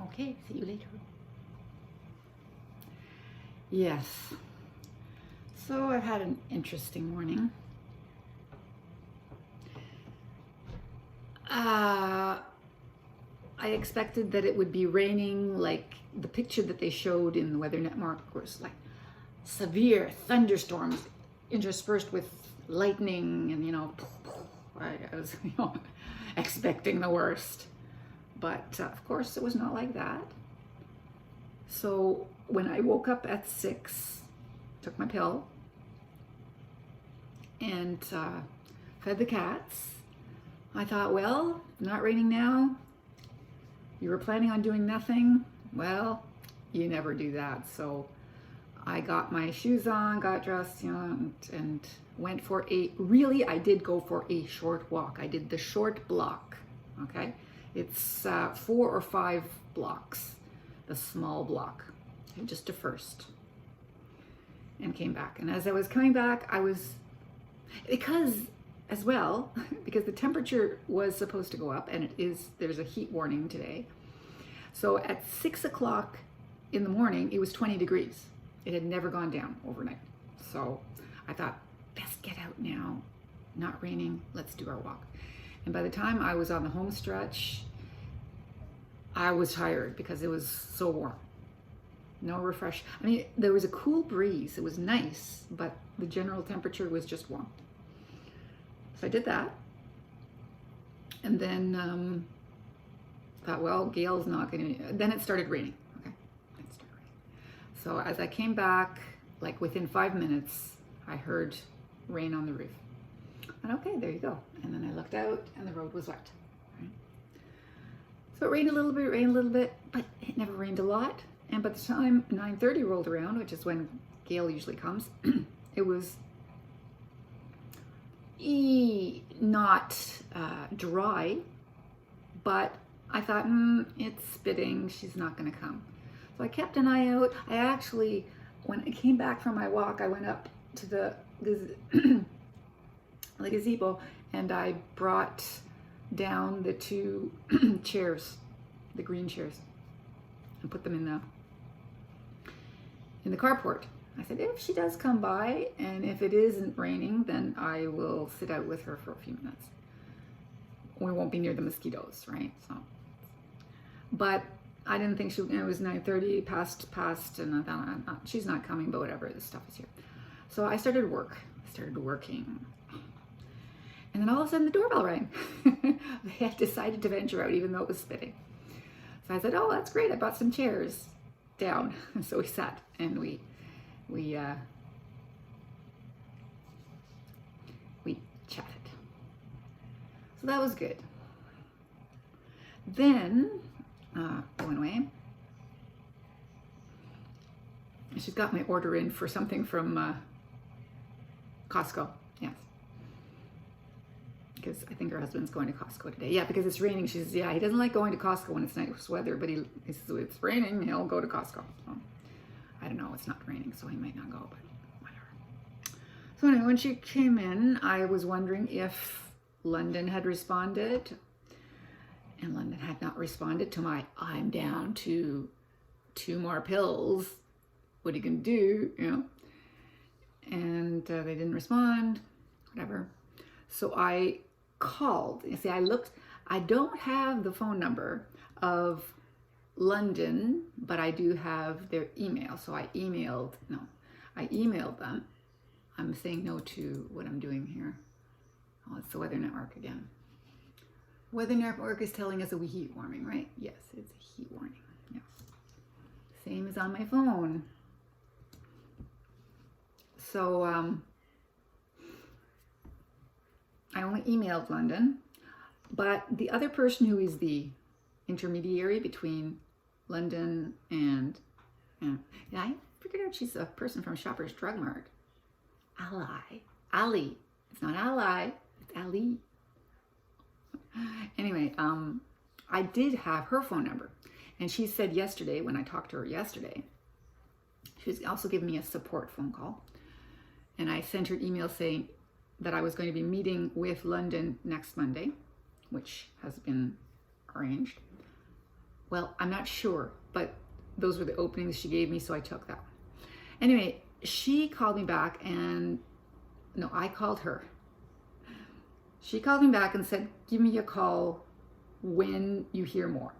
Okay, see you later. Yes. So I've had an interesting morning. I expected that it would be raining, like the picture that they showed in the Weather Network was like severe thunderstorms interspersed with lightning, and I was expecting the worst. But of course it was not like that. So when I woke up at 6, took my pill and fed the cats, I thought, well, not raining now. You were planning on doing nothing. Well, you never do that. So I got my shoes on, got dressed, and went for I did go for a short walk. I did the short block, okay? It's 4 or 5 blocks, the small block, okay, just a first. And came back. And as I was coming back, because the temperature was supposed to go up, and there's a heat warning today. So at 6 o'clock in the morning, it was 20 degrees. It had never gone down overnight. So I thought, best get out now, not raining, let's do our walk. And by the time I was on the home stretch, I was tired because it was so warm. No refresh. I mean, there was a cool breeze. It was nice, but the general temperature was just warm. So I did that. And then thought, well, Gail's not going to... Then it started raining. Okay, it started raining. So as I came back, like within 5 minutes, I heard rain on the roof. And okay, there you go. And then I looked out and the road was wet. Right? So it rained a little bit, but it never rained a lot. And by the time 9:30 rolled around, which is when Gail usually comes, it was not dry, but I thought, it's spitting, she's not going to come. So I kept an eye out. I actually, when I came back from my walk, I went up to the gazebo and I brought down the 2 chairs, the green chairs, and put them in the carport. I said, if she does come by and if it isn't raining, then I will sit out with her for a few minutes. We won't be near the mosquitoes, right? So, but I didn't think it was 9:30 past, and I thought, she's not coming, but whatever, this stuff is here. So I started working. And then all of a sudden the doorbell rang. They had decided to venture out even though it was spitting. So I said, oh, that's great. I brought some chairs down. And so we sat and we chatted. So that was good. Then, going away, she's got my order in for something from Costco. Yes. Because I think her husband's going to Costco today. Yeah, because it's raining. She says, yeah, he doesn't like going to Costco when it's nice weather, but he says it's raining, he'll go to Costco. So, I don't know, it's not raining, so he might not go, but whatever. So anyway, when she came in, I was wondering if London had responded, and London had not responded to my, I'm down to 2 more pills, what are you gonna do, And they didn't respond, whatever. So I called. You see, I don't have the phone number of London, but I do have their email. So I emailed them. I'm saying no to what I'm doing here. Oh, it's the Weather Network again. Weather Network is telling us a heat warning, right? Yes, it's a heat warning. Yes. Same as on my phone. So I only emailed London, but the other person who is the intermediary between London and I figured out she's a person from Shoppers Drug Mart. Ali. It's not Ally, it's Ali. Anyway, I did have her phone number, and she said yesterday, when I talked to her yesterday, she was also giving me a support phone call, and I sent her an email saying that I was going to be meeting with London next Monday, which has been arranged. Well, I'm not sure, but those were the openings she gave me, so I took that. Anyway, she called me back and, no, I called her. She called me back and said, give me a call when you hear more.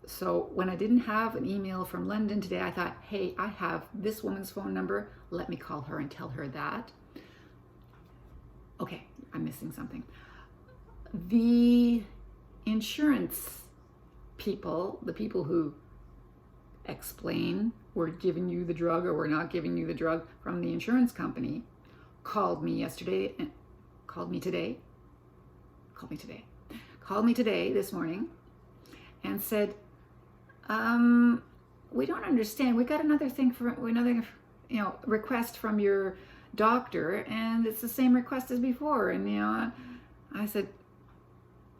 So when I didn't have an email from London today, I thought, hey, I have this woman's phone number. Let me call her and tell her that. Okay, I'm missing something. The insurance people, the people who explain we're giving you the drug or we're not giving you the drug from the insurance company, called me today this morning and said, we don't understand. We got another request from your doctor, and it's the same request as before. And I said,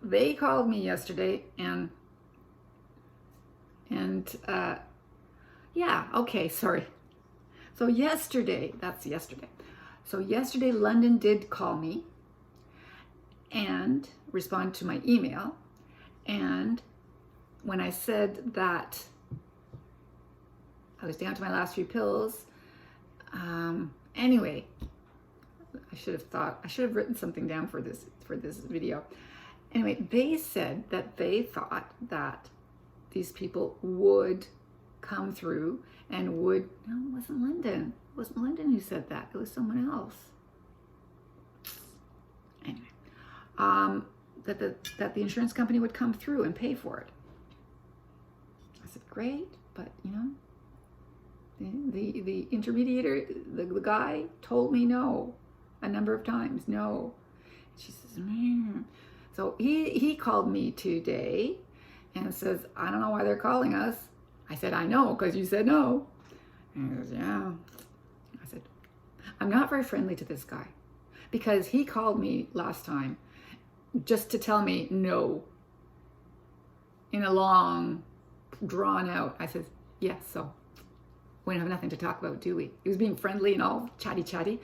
they called me yesterday, and yeah, okay, sorry. So yesterday, So yesterday, London did call me and respond to my email, and when I said that I was down to my last few pills, anyway, I should have written something down for this video. Anyway, they said that they thought that these people would come through and no, it wasn't London. It wasn't London who said that. It was someone else. Anyway, that the insurance company would come through and pay for it. I said, great, but the intermediator, the guy told me no a number of times, no. She says, So he called me today and says, I don't know why they're calling us. I said, I know, because you said no. And he goes, yeah. I said, I'm not very friendly to this guy, because he called me last time just to tell me no in a long, drawn out. I said, yes, so we don't have nothing to talk about, do we? He was being friendly and all chatty.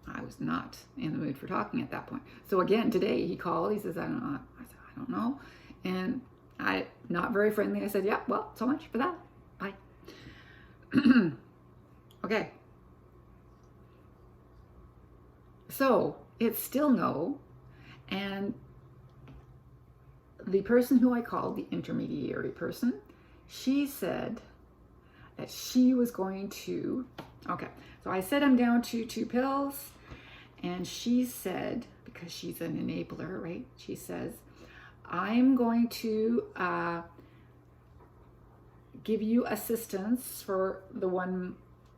I was not in the mood for talking at that point. So again, today he called, he says, I don't know. I said, I don't know. And I, not very friendly, I said, yeah, well, so much for that. Bye. Okay. So it's still no. And the person who I called, the intermediary person, she said that she was going to, okay, so I said I'm down to 2 pills, and she said, because she's an enabler, right? She says, I'm going to give you assistance for the one,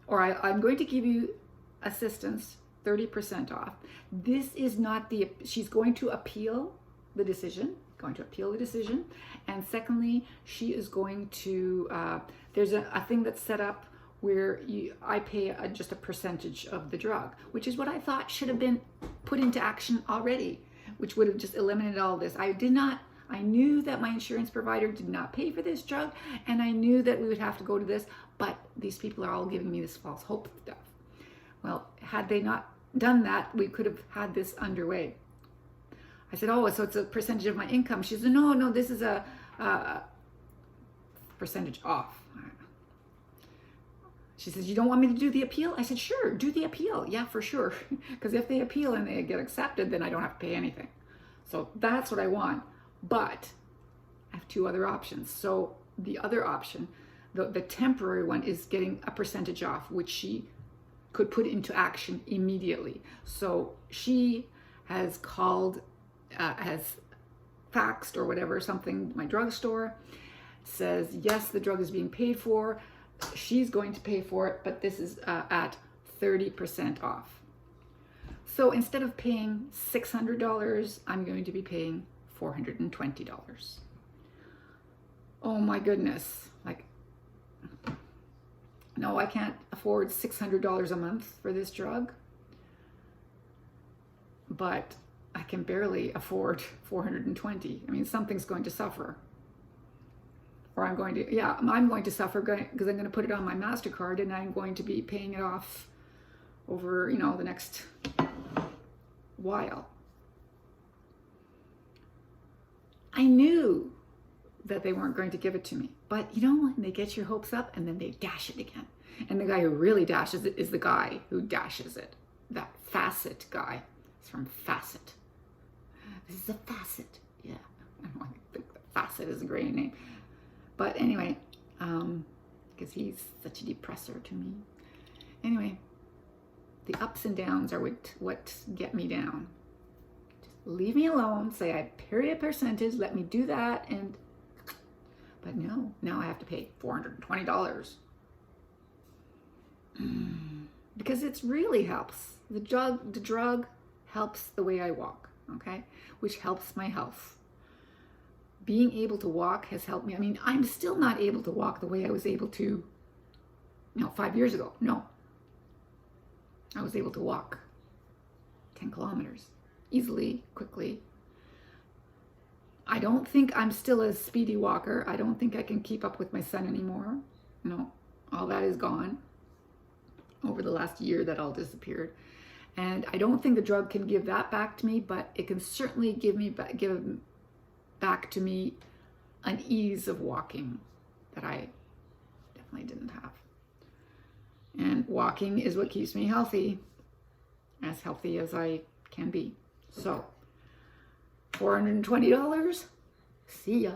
or I'm going to give you assistance 30% off. This is not she's going to appeal the decision, and secondly, she is going to, there's a thing that's set up where I pay just a percentage of the drug, which is what I thought should have been put into action already, which would have just eliminated all this. I knew that my insurance provider did not pay for this drug, and I knew that we would have to go to this, but these people are all giving me this false hope stuff. Well, had they not done that, we could have had this underway. I said, oh, so it's a percentage of my income. She said, no, this is a percentage off. She says, you don't want me to do the appeal? I said, sure, do the appeal. Yeah, for sure. Because if they appeal and they get accepted, then I don't have to pay anything. So that's what I want. But I have 2 other options. So the other option, the temporary one, is getting a percentage off, which she could put into action immediately. So she has called, has faxed or whatever, something, my drugstore, says, yes, the drug is being paid for. She's going to pay for it, but this is at 30% off. So instead of paying $600, I'm going to be paying $420. Oh my goodness. Like, no, I can't afford $600 a month for this drug, but I can barely afford $420. I mean, something's going to suffer. Or I'm going to suffer because I'm going to put it on my MasterCard, and I'm going to be paying it off over, the next while. I knew that they weren't going to give it to me. But you know when they get your hopes up and then they dash it again. And the guy who really dashes it is the guy who dashes it. That facet guy. It's from Facet. This is a facet. Yeah. I think Facet is a great name. But anyway, because he's such a depressor to me. Anyway, the ups and downs are what get me down. Just leave me alone. Say I pay a percentage. Let me do that. But no, now I have to pay $420. Because it really helps. The drug helps the way I walk, okay? Which helps my health. Being able to walk has helped me. I mean, I'm still not able to walk the way I was able to, 5 years ago. No. I was able to walk 10 kilometers easily, quickly. I don't think I'm still a speedy walker. I don't think I can keep up with my son anymore. No, all that is gone over the last year that all disappeared. And I don't think the drug can give that back to me, but it can certainly give back to me an ease of walking that I definitely didn't have. And walking is what keeps me healthy as I can be. So, $420. See ya.